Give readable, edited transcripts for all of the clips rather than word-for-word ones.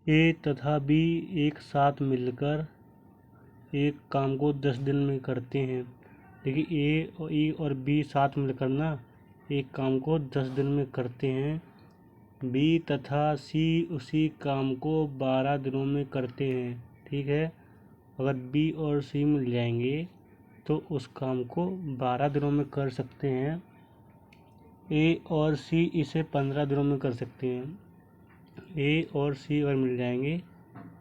ए तथा बी एक साथ मिलकर एक काम को 10 दिन में करते हैं। देखिए ए और बी साथ मिलकर ना एक काम को 10 दिन में करते हैं। बी तथा सी उसी काम को 12 दिनों में करते हैं। ठीक है, अगर बी और सी मिल जाएंगे तो उस काम को 12 दिनों में कर सकते हैं। ए और सी इसे 15 दिनों में कर सकते हैं। ए और सी अगर मिल जाएंगे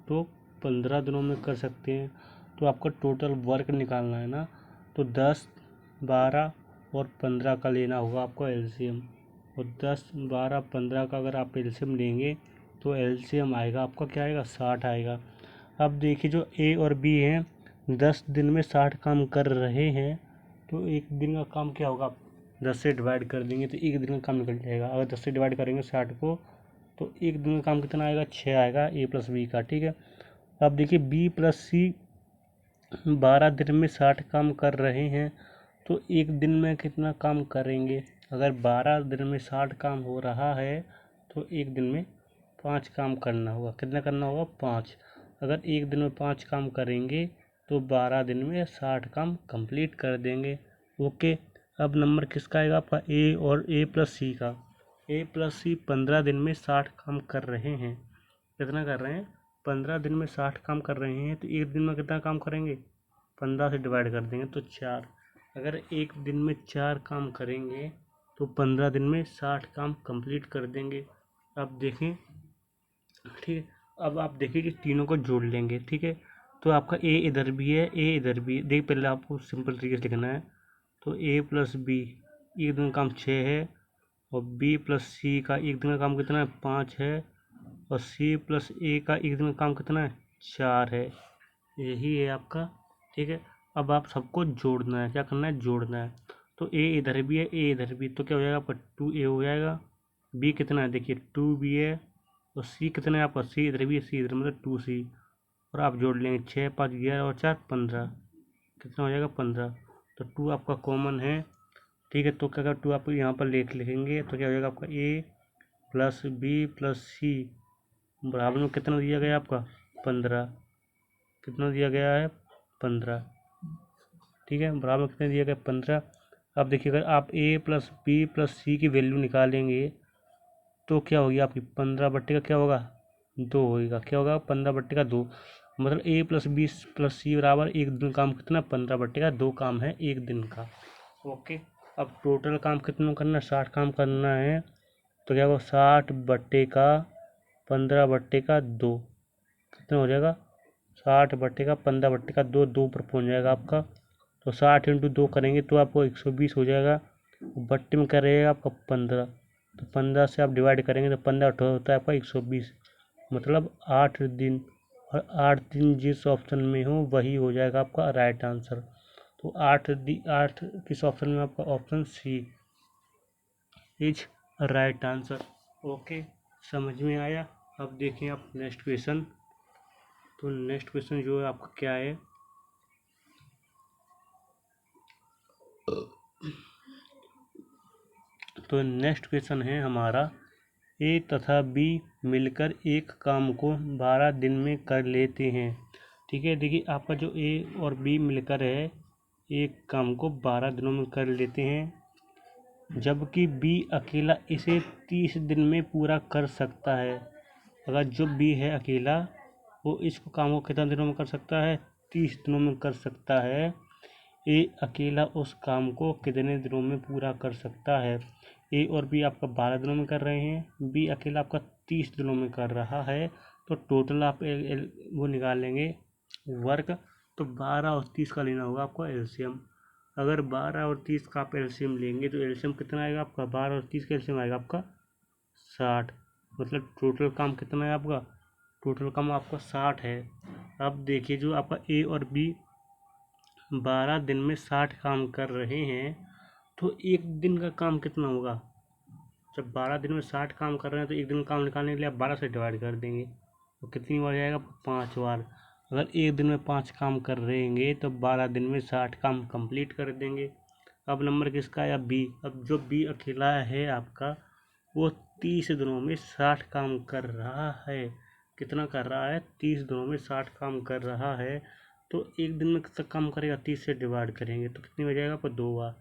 तो 15 दिनों में कर सकते हैं। तो आपका टोटल वर्क निकालना है ना, तो 10, 12 और 15 का लेना होगा आपको एलसीएम। और 10, 12, 15 का अगर आप एलसीएम लेंगे तो एलसीएम आएगा आपका, क्या आएगा, 60 आएगा। अब देखिए जो ए और बी हैं 10 दिन में 60 काम कर रहे हैं, तो एक दिन का काम क्या होगा, 10 से डिवाइड कर देंगे तो एक दिन का काम निकल जाएगा। अगर 10 से डिवाइड करेंगे 60 को तो एक दिन का काम कितना आएगा, 6 आएगा ए प्लस बी का। ठीक है, अब देखिए बी प्लस सी 12 दिन में 60 काम कर रहे हैं, तो एक दिन में कितना काम करेंगे। अगर 12 दिन में 60 काम हो रहा है तो एक दिन में 5 काम करना होगा। कितना करना होगा, 5। अगर एक दिन में 5 काम करेंगे तो 12 दिन में 60 काम कंप्लीट कर देंगे। ओके, अब नंबर किसका आएगा आपका, ए और ए प्लस सी का। ए प्लस सी 15 दिन में 60 काम कर रहे हैं। कितना कर रहे हैं, 15 दिन में 60 काम कर रहे हैं, तो एक दिन में कितना काम करेंगे, 15 से डिवाइड कर देंगे तो 4। अगर एक दिन में 4 काम करेंगे तो 15 दिन में 60 काम कंप्लीट कर देंगे। अब देखें, ठीक है, अब आप देखिए कि तीनों को जोड़ लेंगे। ठीक है, तो आपका ए इधर भी है, ए इधर भी है। देखिए पहले आपको सिंपल तरीके से लिखना है, तो ए प्लस बी एक दिन का काम 6 है, और बी प्लस सी का एक दिन का काम कितना है, 5 है, और सी प्लस ए का एक दिन का काम कितना है, 4 है। यही है आपका। ठीक है, अब आप सबको जोड़ना है, क्या करना है, जोड़ना है। तो ए इधर भी है, ए इधर भी, तो क्या हो जाएगा आपका 2a हो जाएगा। बी कितना है, देखिए 2b है, और सी कितना है आपका, सी इधर भी है, सी इधर, मतलब 2c। और आप जोड़ लेंगे 6, 5, 11 और 4, 15। कितना हो जाएगा, 15। तो 2 आपका कॉमन है। ठीक है, तो क्या कर 2 आप यहाँ पर लिखेंगे तो क्या हो जाएगा आपका ए प्लस बी प्लस सी बराबर में कितना दिया गया आपका, 15। कितना दिया गया है, 15। ठीक है, बराबर में कितना दिया गया, 15। अब देखिए अगर आप ए प्लस बी प्लस सी की वैल्यू निकालेंगे तो क्या होगी आपकी, 15/का क्या होगा, 2 होगा। क्या होगा, 15/2। मतलब ए प्लस बी प्लस सी बराबर एक दिन काम कितना, 15/2 काम है एक दिन का। ओके, अब टोटल काम कितना करना है, 60 काम करना है, तो क्या होगा, 60/15/2 कितना हो जाएगा, 60/15/2, 2 पर पहुँच जाएगा आपका। तो 60 × 2 करेंगे तो आपको 120 हो जाएगा। बट्टे में क्या रहेगा आपका, 15। तो 15 से आप डिवाइड करेंगे तो 15 होता है आपका 120, मतलब 8 दिन। और 8 दिन जिस ऑप्शन में हो वही हो जाएगा आपका राइट आंसर। तो 8 किस ऑप्शन में, आपका option C is right answer. Okay, समझ में आया। अब देखें आप नेक्स्ट क्वेश्चन। तो नेक्स्ट क्वेश्चन जो है आपका क्या है, तो नेक्स्ट क्वेश्चन है हमारा, ए तथा बी मिलकर एक काम को 12 दिन में कर लेते हैं। ठीक है, देखिए आपका जो ए और बी मिलकर है एक काम को 12 दिनों में कर लेते हैं, जबकि बी अकेला इसे 30 दिन में पूरा कर सकता है। अगर जो बी है अकेला, वो इसको काम को कितना दिनों में कर सकता है, 30 दिनों में कर सकता है। ए अकेला उस काम को कितने दिनों में पूरा कर सकता है। ए और बी आपका 12 दिनों में कर रहे हैं, बी अकेला आपका 30 दिनों में कर रहा है। तो टोटल आप वो निकाल लेंगे वर्क, तो 12 और 30 का लेना होगा आपको एलसीएम। अगर 12 और 30 का आप एलसीएम लेंगे तो एलसीएम कितना आएगा आपका, 12 और 30 का एलसीएम आएगा आपका 60। मतलब टोटल काम कितना है आपका, टोटल काम आपका 60 है। अब देखिए जो आपका ए और बी 12 दिन में 60 काम कर रहे हैं, तो एक दिन का काम कितना होगा। जब 12 दिन में 60 काम कर रहे हैं तो एक दिन का काम निकालने के लिए आप 12 से डिवाइड कर देंगे, तो कितनी बार जाएगा, 5 बार। अगर एक दिन में 5 काम कर रहेंगे तो 12 दिन में 60 काम कंप्लीट कर देंगे। अब नंबर किसका है, बी। अब जो बी अकेला है आपका, वो 30 दिनों में 60 काम कर रहा है। कितना कर रहा है, 30 दिनों में 60 काम कर रहा है, तो एक दिन में कितना काम करेगा, 30 से डिवाइड करेंगे तो कितनी हो जाएगा पर 2 बार,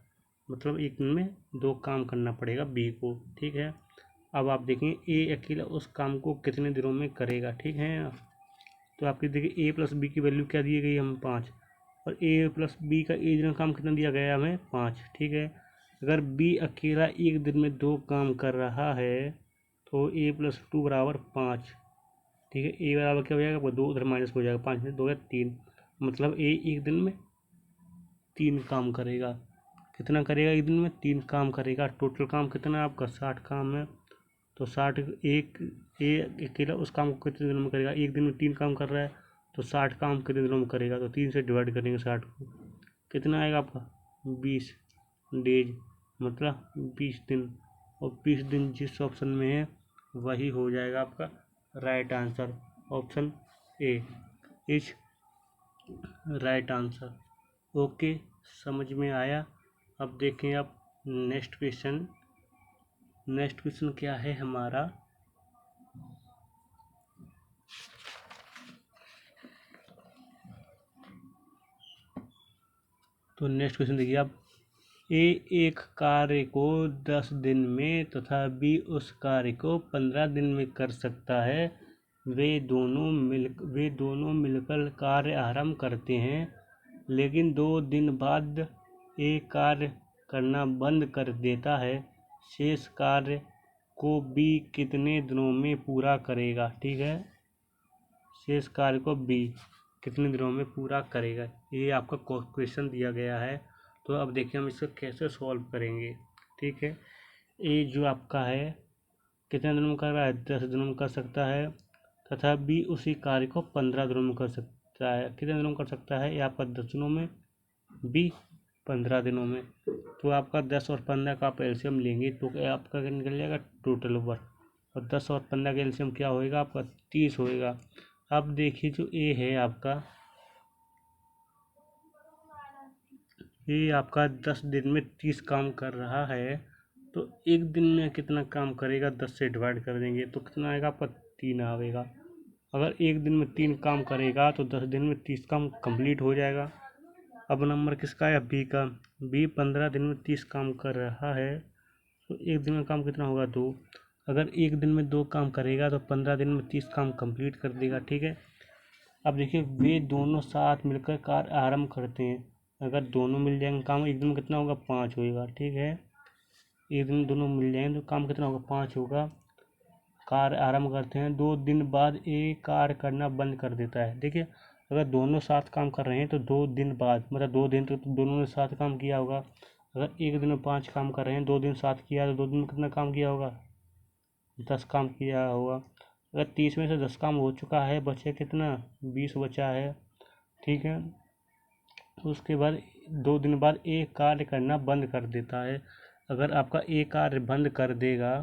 मतलब एक दिन में 2 काम करना पड़ेगा बी को। ठीक है, अब आप देखेंगे ए अकेला उस काम को कितने दिनों में करेगा। ठीक है, तो आपकी देखिए ए प्लस बी की वैल्यू क्या दी गई हमें 5, और ए प्लस बी का एक दिन का काम कितना दिया गया हमें 5। ठीक है, अगर बी अकेला एक दिन में 2 काम कर रहा है तो ए प्लस 2 बराबर 5। ठीक है, ए बराबर क्या हो जाएगा, 2 उधर माइनस हो जाएगा, 5 में 2 है 3, मतलब ए एक दिन में 3 काम करेगा। कितना करेगा एक दिन में, 3 काम करेगा। टोटल काम कितना है आपका, 60 काम है, तो 60 एक ए अकेला उस काम को कितने दिनों में करेगा, एक दिन में 3 काम कर रहा है, तो 60 काम कितने दिनों में करेगा, तो 3 से डिवाइड करेंगे 60 को, कितना आएगा आपका 20 डेज, मतलब 20 दिन, और 20 दिन जिस ऑप्शन में है वही हो जाएगा आपका right answer. Option A is right answer. Okay, समझ में आया। अब देखें आप नेक्स्ट क्वेश्चन। नेक्स्ट क्वेश्चन क्या है हमारा, तो नेक्स्ट क्वेश्चन देखिए आप, ए एक कार्य को 10 दिन में तथा बी उस कार्य को 15 दिन में कर सकता है। वे दोनों मिलकर कार्य आरंभ करते हैं, लेकिन 2 दिन बाद ए कार्य करना बंद कर देता है। शेष कार्य को बी कितने दिनों में पूरा करेगा। ठीक है, शेष कार्य को बी कितने दिनों में पूरा करेगा, ये आपका क्वेश्चन दिया गया है। तो अब देखिए हम इसको कैसे सॉल्व करेंगे। ठीक है, ए जो आपका है कितने दिनों में कर रहा है, 10 दिनों में कर सकता है, तथा बी उसी कार्य को 15 दिनों में कर सकता है। कितने दिनों में कर सकता है, ये आपका 10 दिनों में, बी 15 दिनों में। तो आपका 10 और 15 का आप एलसीएम लेंगे तो आपका निकल जाएगा टोटल ओवर, और 10 और 15 का एलसीएम क्या होएगा आपका 30 होएगा। अब देखिए जो ए है आपका, ये आपका 10 दिन में 30 काम कर रहा है, तो एक दिन में कितना काम करेगा, 10 से डिवाइड कर देंगे तो कितना आएगा आपका 3 आएगा। अगर एक दिन में 3 काम करेगा तो 10 दिन में 30 काम कंप्लीट हो जाएगा। अब नंबर किसका है, बी का। बी 15 दिन में 30 काम कर रहा है, तो एक दिन में काम कितना होगा 2। अगर एक दिन में 2 काम करेगा तो 15 दिन में 30 काम कंप्लीट कर देगा। ठीक है, अब देखिए वे दोनों साथ मिलकर कार्य आरंभ करते हैं। अगर दोनों मिल जाएंगे काम, एक दिन में कितना होगा 5 होएगा। ठीक है, एक दिन में दोनों मिल जाएंगे तो काम कितना होगा 5 होगा। कार्य आरंभ करते हैं, 2 दिन बाद एक कार्य करना बंद कर देता है। देखिए अगर दोनों साथ काम कर रहे हैं तो 2 दिन बाद, मतलब 2 दिन तो दोनों ने साथ काम किया होगा। अगर एक दिन में 5 काम कर रहे हैं, 2 दिन साथ किया तो 2 दिन में कितना काम किया होगा, 10 काम किया होगा। अगर 30 में से 10 काम हो चुका है, बचे कितना 20 बचा है। ठीक है, उसके बाद 2 दिन बाद एक कार्य करना बंद कर देता है। अगर आपका एक कार्य बंद कर देगा,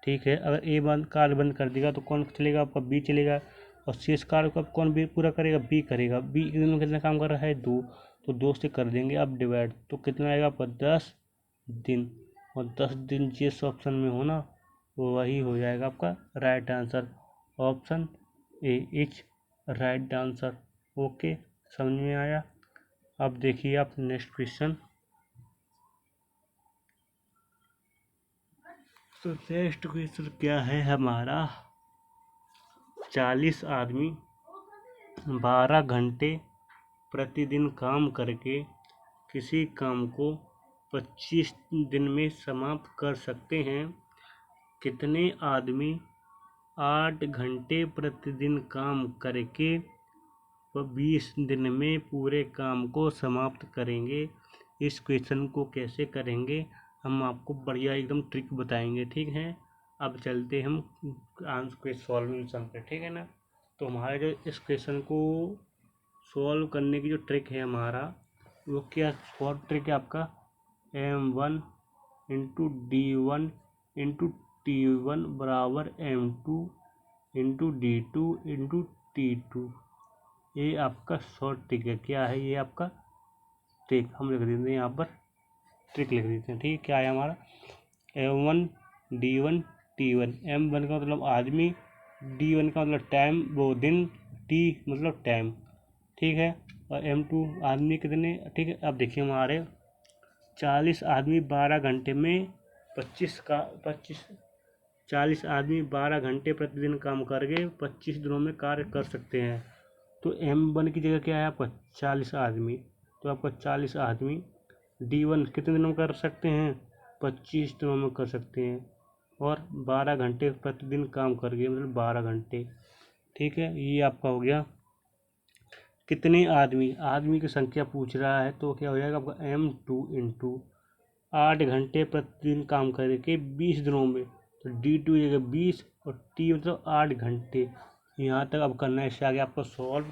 ठीक है, अगर ए बंद कार्य बंद कर देगा तो कौन चलेगा आपका बी चलेगा, और शेष कार्य को अब कौन भी पूरा करेगा, बी करेगा। बी एक दिन में कितना काम कर रहा है 2, तो 2 से कर देंगे अब डिवाइड, तो कितना आएगा आपका 10 दिन, और 10 दिन जिस ऑप्शन में हो ना वही हो जाएगा आपका right answer. Option A is right answer. Okay, समझ में आया। अब देखिए आप नेक्स्ट क्वेश्चन। तो नेक्स्ट क्वेश्चन क्या है हमारा, 40 आदमी 12 घंटे प्रतिदिन काम करके किसी काम को 25 दिन में समाप्त कर सकते हैं। कितने आदमी 8 घंटे प्रतिदिन काम करके 20 दिन में पूरे काम को समाप्त करेंगे। इस क्वेश्चन को कैसे करेंगे हम आपको बढ़िया एकदम ट्रिक बताएंगे। ठीक है, अब चलते हम आंसर के सॉल्यूशन पे। ठीक है ना, तो हमारा जो इस क्वेश्चन को सॉल्व करने की जो ट्रिक है हमारा, वो क्या सॉल्व ट्रिक है आपका, M1 into D1 into T1 बराबर M2 into D2 into T2। ये आपका शॉर्ट ट्रिक है। क्या है ये आपका ट्रिक, हम लिख देते हैं यहाँ पर, ट्रिक लिख देते हैं। ठीक है, क्या है हमारा M1 D1 T1। M1 का मतलब आदमी, D1 का मतलब टाइम, वो दिन, T मतलब टाइम, ठीक है। और M2 आदमी कितने, ठीक है। अब देखिए हमारे 40 आदमी 12 घंटे में 40 आदमी 12 घंटे प्रतिदिन काम करके 25 दिनों में कार्य कर सकते हैं। तो M1 की जगह क्या है आपका 40 आदमी, तो आपका 40 आदमी D1 कितने दिनों में कर सकते हैं, 25 दिनों में कर सकते हैं। और 12 घंटे प्रतिदिन काम करके मतलब 12 घंटे, ठीक है। ये आपका हो गया कितने आदमी, आदमी की संख्या पूछ रहा है, तो क्या हो जाएगा आपका M2 इंटू 8 घंटे प्रतिदिन काम करके 20 दिनों में, तो D2 जगह 20 और T मतलब 8 घंटे। यहाँ तक अब करना है, इससे आगे आपको सॉल्व।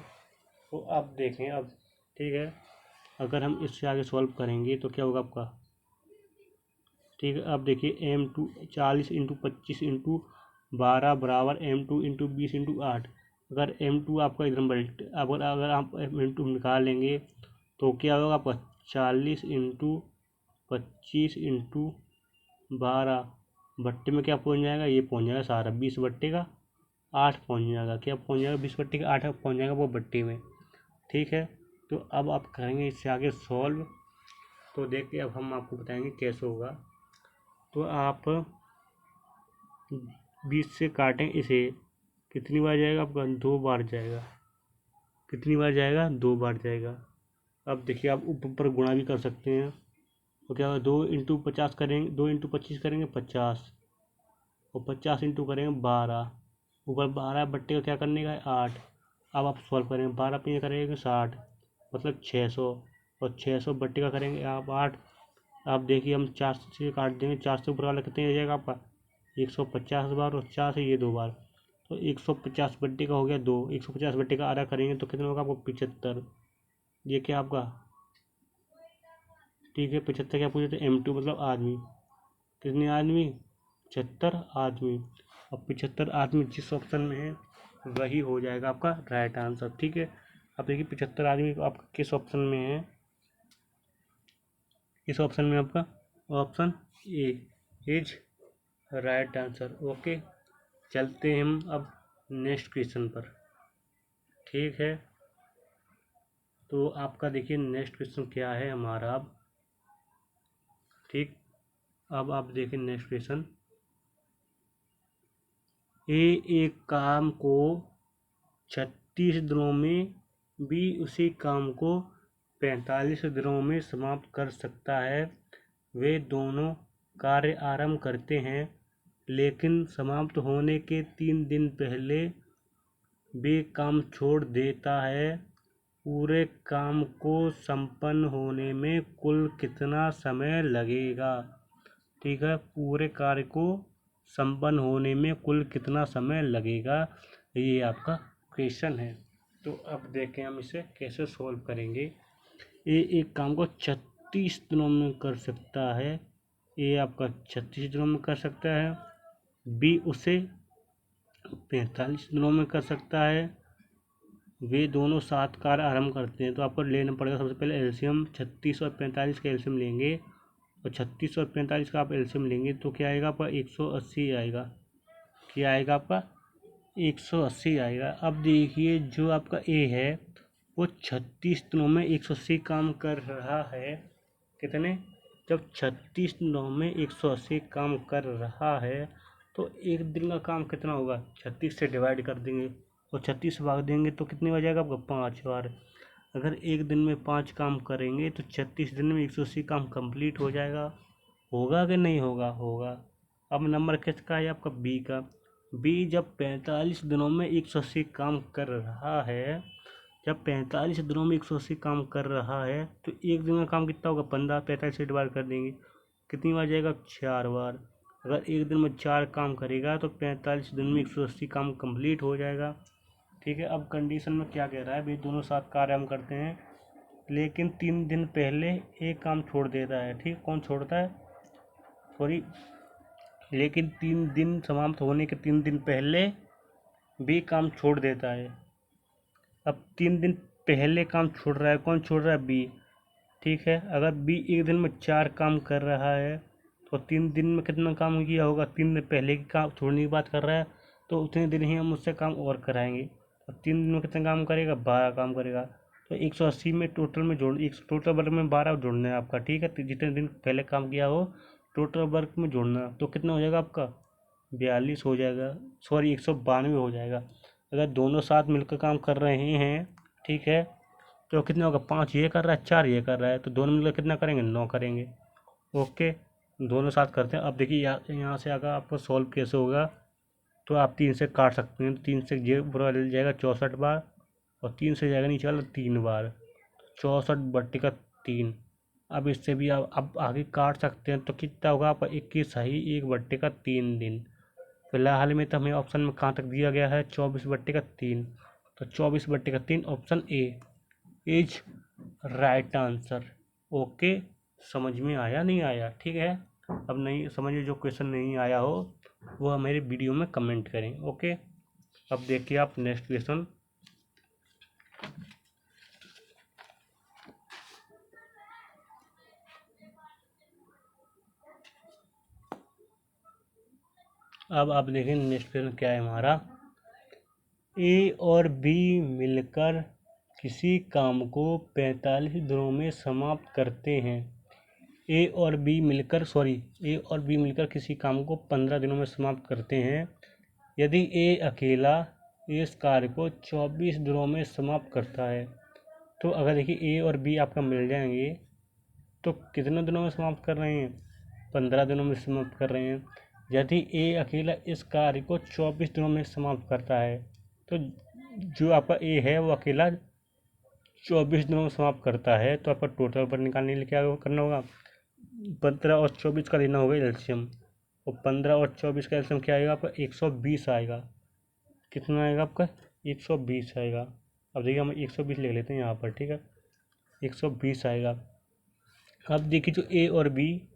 तो अब देखें अब, ठीक है, अगर हम इससे आगे सॉल्व करेंगे तो क्या होगा आपका, ठीक है। अब देखिए M2 40 इंटू 25 इंटू 12 बराबर M2 इंटू 20 इंटू 8। अगर M2 आपका इधर अगर अगर आप M2 निकाल लेंगे तो क्या होगा आपका 40 इंटू 25 इंटू 12 बट्टे में क्या पहुंच जाएगा, ये पहुंच जाएगा सारा 20 बट्टे का 8 पहुंच जाएगा, क्या पहुंच जाएगा 20 बट्टे का 8 पहुंच जाएगा वो बट्टे में, ठीक है। तो अब आप करेंगे इससे आगे सॉल्व, तो देखिए अब हम आपको बताएंगे कैसे होगा। तो आप 20 से काटें इसे, कितनी बार जाएगा आपका, 2 बार जाएगा, कितनी बार जाएगा, 2 बार जाएगा। अब देखिए आप ऊपर गुणा भी कर सकते हैं, तो क्या होगा 2 इंटू 50 करेंगे, 2 इंटू 25 करेंगे 50, और 50 इंटू करेंगे 12, ऊपर 12 बट्टे का क्या करने का है 8। अब आप सॉल्व करेंगे, 12 पे करेंगे 60 मतलब 600, और 600 बट्टे का करेंगे आप 8। आप देखिए हम 4 से काट देंगे, 4 से ऊपर वाला कितने हो जाएगा आपका 150 बार, और 4 से ये 2 बार, तो 150 बट्टे का हो गया 2, 150 बट्टे का आधा करेंगे तो कितना होगा आपको 75। ये क्या आपका, ठीक है। 75 क्या पूछे थे, M2 मतलब आदमी, कितने आदमी 75 आदमी। अब 75 आदमी जिस ऑप्शन में है वही हो जाएगा आपका राइट आंसर, ठीक है। अब देखिए 75 आदमी आपका किस ऑप्शन में है, इस ऑप्शन में आपका option A is right answer. Okay, चलते हैं हम अब नेक्स्ट क्वेश्चन पर, ठीक है। तो आपका देखिए नेक्स्ट क्वेश्चन क्या है हमारा अब, ठीक। अब आप देखिए नेक्स्ट क्वेश्चन, एक काम को 36 दिनों में, बी उसी काम को 45 दिनों में समाप्त कर सकता है। वे दोनों कार्य आरंभ करते हैं, लेकिन समाप्त होने के 3 दिन पहले वे काम छोड़ देता है। पूरे काम को संपन्न होने में कुल कितना समय लगेगा, ठीक है। पूरे कार्य को संपन्न होने में कुल कितना समय लगेगा, ये आपका क्वेश्चन है। तो अब देखें हम इसे कैसे सॉल्व करेंगे। ये एक काम को 36 दिनों में कर सकता है, ये आपका 36 दिनों में कर सकता है। बी उसे 45 दिनों में कर सकता है। वे दोनों साथ कार्य आरंभ करते हैं, तो आपको लेना पड़ेगा सबसे पहले एलसीएम। 36 और 45 का एलसीएम लेंगे, और 36 और 45 का आप एलसीएम लेंगे तो क्या आएगा आपका 180 आएगा, क्या आएगा आपका 180 आएगा। अब देखिए जो आपका ए है वो 36 दिनों में 180 काम कर रहा है, कितने, जब 36 दिनों में 180 काम कर रहा है तो एक दिन का काम कितना होगा, 36 से डिवाइड कर देंगे और 36 से भाग देंगे तो कितनी बार जाएगा आपका 5 बार। अगर एक दिन में 5 काम करेंगे तो 36 दिन में 180 काम कंप्लीट हो जाएगा, होगा कि नहीं होगा, होगा। अब नंबर किसका है आपका बी का, बी जब 45 दिनों में 180 काम कर रहा है, जब 45 दिनों में 180 काम कर रहा है तो एक दिन का काम कितना होगा 15, 45 से डिवाइड कर देंगे, कितनी बार जाएगा 4 बार। अगर एक दिन में 4 काम करेगा तो 45 दिन में 180 काम कंप्लीट हो जाएगा, ठीक है। अब कंडीशन में क्या कह रहा है, भाई दोनों साथ कार्य हम करते हैं लेकिन 3 दिन पहले एक काम छोड़ देता है, ठीक। कौन छोड़ता है, सॉरी, लेकिन 3 दिन समाप्त होने के 3 दिन पहले भी काम छोड़ देता है। अब 3 दिन पहले काम छोड़ रहा है, कौन छोड़ रहा है, बी, ठीक है। अगर बी एक दिन में 4 काम कर रहा है तो 3 दिन में कितना काम किया होगा, 3 दिन पहले की काम छोड़ने की बात कर रहा है, तो उतने दिन ही हम उससे काम और कराएंगे। और 3 दिन में कितना काम करेगा, 12 काम करेगा। तो 180 में टोटल में जोड़, एक टोटल वर्क में 12 जोड़ना है आपका, ठीक है। तो जितने दिन पहले काम किया हो टोटल वर्क में जोड़ना, तो कितना हो जाएगा आपका 42 हो जाएगा, सॉरी 192 हो जाएगा। अगर दोनों साथ मिलकर काम कर रहे हैं, ठीक है, तो कितना होगा, 5 ये कर रहा है, 4 ये कर रहा है, तो दोनों मिलकर कितना करेंगे, 9 करेंगे। ओके, दोनों साथ करते हैं। अब देखिए यहाँ से अगर आपको सॉल्व कैसे होगा, तो आप 3 से काट सकते हैं। तो 3 से ये पूरा ले जाएगा 64 बार, और 3 से जाएगा नीचे वाला 3 बार, 64/3। अब इससे भी आप अब आगे काट सकते हैं। तो कितना होगा आपका 21 सही 1/3 दिन। फिलहाल में तो हमें ऑप्शन में कहाँ तक दिया गया है, 24/3। तो 24/3 option A is right answer. Okay, समझ में आया नहीं आया, ठीक है। अब नहीं समझ में जो क्वेश्चन नहीं आया हो वो मेरे वीडियो में कमेंट करें। ओके, अब देखिए आप नेक्स्ट क्वेश्चन। अब आप देखें नेक्स्ट क्वेश्चन क्या है हमारा। ए और बी मिलकर किसी काम को 45 दिनों में समाप्त करते हैं। ए और बी मिलकर किसी काम को 15 दिनों में समाप्त करते हैं। यदि ए अकेला इस कार्य को 24 दिनों में समाप्त करता है। तो अगर देखिए ए और बी आपका मिल जाएंगे तो कितने दिनों में समाप्त कर रहे हैं, 15 दिनों में समाप्त कर रहे हैं। यदि ए अकेला इस कार्य को 24 दिनों में समाप्त करता है, तो जो आपका ए है वो अकेला 24 दिनों में समाप्त करता है, तो आपका टोटल पर निकालने के लिए क्या करना होगा, 15 और 24 का लेना होगा एल्शियम। और 15 और 24 का एल्शियम क्या आएगा आपका, 120 आएगा। कितना आएगा आपका, 120 आएगा। अब देखिए हम 120 ले लेते हैं यहाँ पर, ठीक है, 120 आएगा। अब देखिए जो ए और बी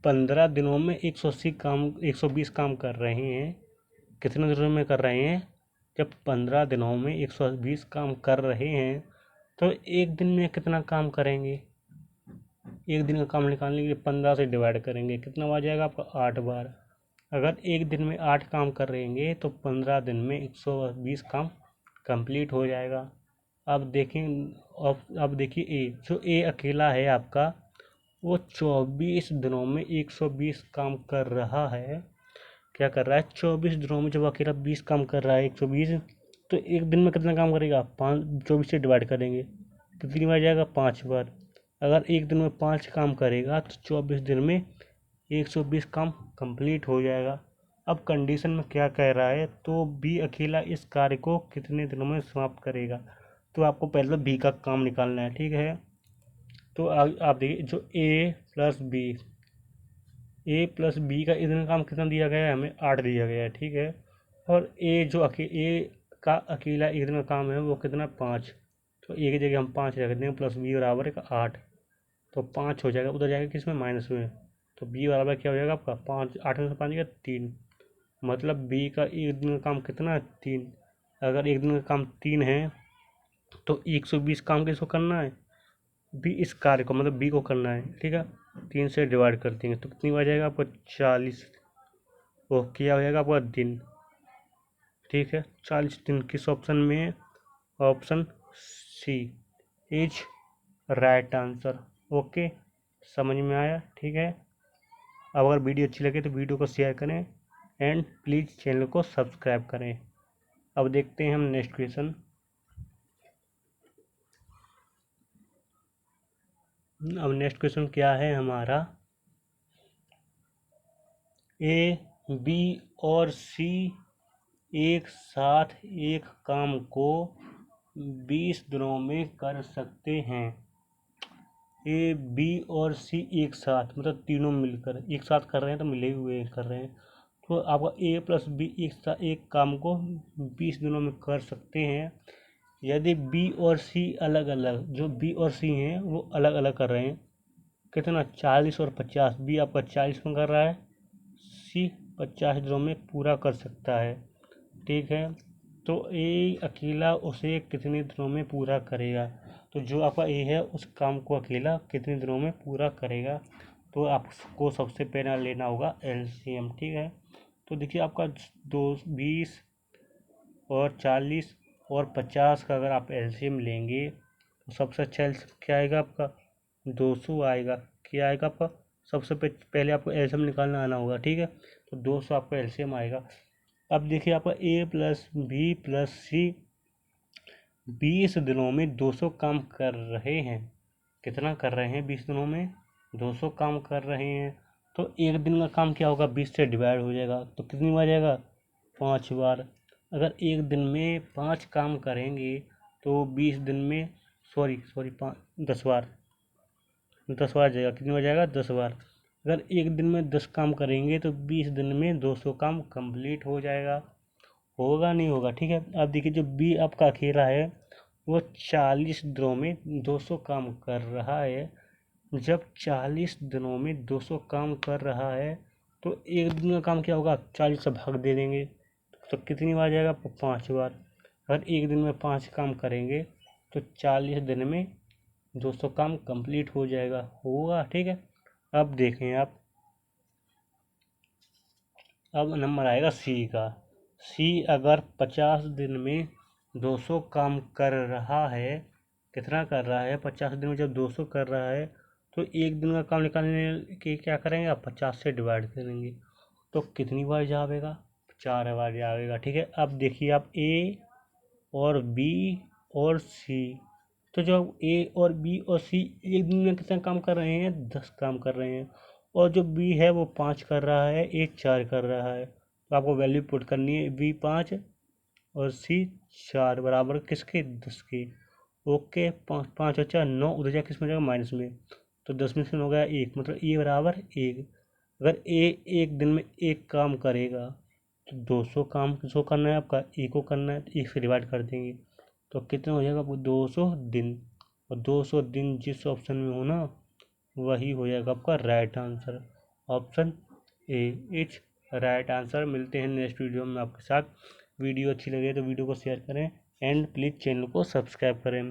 15 दिनों में 120 काम कर रहे हैं। कितने दिनों में कर रहे हैं, जब 15 दिनों में 120 काम कर रहे हैं, तो एक दिन में कितना काम करेंगे। एक दिन का काम निकालने के लिए 15 से डिवाइड करेंगे, कितना आ जाएगा आपका 8 बार। अगर एक दिन में 8 काम कर रहेंगे तो 15 दिन में 120 काम कंप्लीट हो जाएगा। अब देखें, अब देखिए ए, जो ए अकेला है आपका वो 24 दिनों में 120 काम कर रहा है। क्या कर रहा है, 24 दिनों में जब अकेला 20 काम कर रहा है 120, तो एक दिन में कितना काम करेगा, 24 से डिवाइड करेंगे, कितनी बार जाएगा, 5 बार। अगर एक दिन में 5 काम करेगा तो 24 दिन में 120 काम कंप्लीट हो जाएगा। अब कंडीशन में क्या कह रहा है, तो बी अकेला इस कार्य को कितने दिनों में समाप्त करेगा। तो आपको पहले बी का काम निकालना है, ठीक है। तो आप देखिए जो ए प्लस बी का इतना काम कितना दिया गया है, हमें 8 दिया गया है, ठीक है। और ए का अकेला एक दिन का काम है वो कितना, 5। तो ए की जगह हम 5 रख देंगे, प्लस बी बराबर है 8। तो 5 हो जाएगा, उधर जाएगा किस में, माइनस में। तो बी बराबर क्या हो जाएगा आपका 5, 8 में से 5 जाएगा 3। मतलब बी का एक दिन का काम कितना है, 3। अगर एक दिन का काम 3 है तो 120 काम किसको करना है, बी इस कार्य को, मतलब बी को करना है, ठीक है। 3 से डिवाइड कर देंगे तो कितनी बार जाएगा आपको 40। वो क्या हो जाएगा आपका दिन, ठीक है। 40 दिन किस ऑप्शन में है, option C is right answer. Okay, समझ में आया, ठीक है। अब अगर वीडियो अच्छी लगे तो वीडियो को शेयर करें एंड प्लीज़ चैनल को सब्सक्राइब करें। अब देखते हैं हम नेक्स्ट क्वेश्चन। अब नेक्स्ट क्वेश्चन क्या है हमारा, ए बी और सी एक साथ एक काम को 20 दिनों में कर सकते हैं। ए बी और सी एक साथ, मतलब तीनों मिलकर एक साथ कर रहे हैं, तो मिले हुए कर रहे हैं। तो आपका ए प्लस बी एक काम को 20 दिनों में कर सकते हैं। यदि बी और सी अलग अलग, जो बी और सी हैं वो अलग अलग कर रहे हैं, कितना 40 और 50। बी आपका 40 में कर रहा है, सी 50 दिनों में पूरा कर सकता है, ठीक है। तो ए अकेला उसे कितने दिनों में पूरा करेगा। तो जो आपका ए है उस काम को अकेला कितने दिनों में पूरा करेगा। तो आपको सबसे पहला लेना होगा एलसीएम, ठीक है। तो देखिए आपका 20 और 40 और 50 का अगर आप एलसीएम लेंगे तो सबसे अच्छा एलसीएम क्या आएगा आपका, 200 आएगा। क्या आएगा आपका, सबसे पहले आपको एलसीएम निकालना आना होगा, ठीक है। तो 200 आपका एलसीएम आएगा। अब देखिए आपका ए प्लस बी प्लस सी 20 दिनों में 200 काम कर रहे हैं। कितना कर रहे हैं 20 दिनों में, 200 काम कर रहे हैं। तो एक दिन का काम क्या होगा, 20 से डिवाइड हो जाएगा, तो कितनी बार जाएगा, 5 बार। अगर एक दिन में 5 काम करेंगे तो 20 दिन में सॉरी सॉरी 10 बार, 10 बार जाएगा। कितनी बार जाएगा, 10 बार। अगर एक दिन में 10 काम करेंगे तो 20 दिन में 200 काम कंप्लीट हो जाएगा। होगा नहीं होगा, ठीक है। अब देखिए जो बी आपका अकेला है वो 40 दिनों में 200 काम कर रहा है। जब 40 दिनों में 200 काम कर रहा है तो एक दिन का काम क्या होगा, 40 से भाग दे देंगे, तो कितनी बार जाएगा, 5 बार। अगर एक दिन में 5 काम करेंगे तो 40 दिन में 200 काम कंप्लीट हो जाएगा, होगा, ठीक है। अब देखें आप, अब नंबर आएगा सी का। सी अगर 50 दिन में 200 काम कर रहा है, कितना कर रहा है, 50 दिन में जब 200 कर रहा है तो एक दिन का काम निकालने के क्या करेंगे आप, 50 से डिवाइड करेंगे, तो कितनी बार जावेगा, 4 बार जावेगा, ठीक है। अब देखिए आप ए और बी और सी, तो जब ए और बी और सी एक दिन में कितना काम कर रहे हैं, 10 काम कर रहे हैं, और जो बी है वो 5 कर रहा है, ए 4 कर रहा है, तो आपको वैल्यू पुट करनी है, बी 5 और सी 4 बराबर किसके, 10 के। ओके, 5 5 और 4 9, उधर जाकर किसमें जाएगा, माइनस में, तो 10 में से हो गया 1, मतलब ए बराबर 1। अगर ए एक दिन में 1 काम करेगा तो 200 काम किसको करना है, आपका ए को करना है, तो 1 से डिवाइड कर देंगे, तो कितना हो जाएगा आपको, 200 दिन। और 200 दिन जिस ऑप्शन में हो ना वही हो जाएगा आपका right answer, option A is right answer. मिलते हैं नेक्स्ट वीडियो में आपके साथ। वीडियो अच्छी लगे तो वीडियो को शेयर करें एंड प्लीज़ चैनल को सब्सक्राइब करें।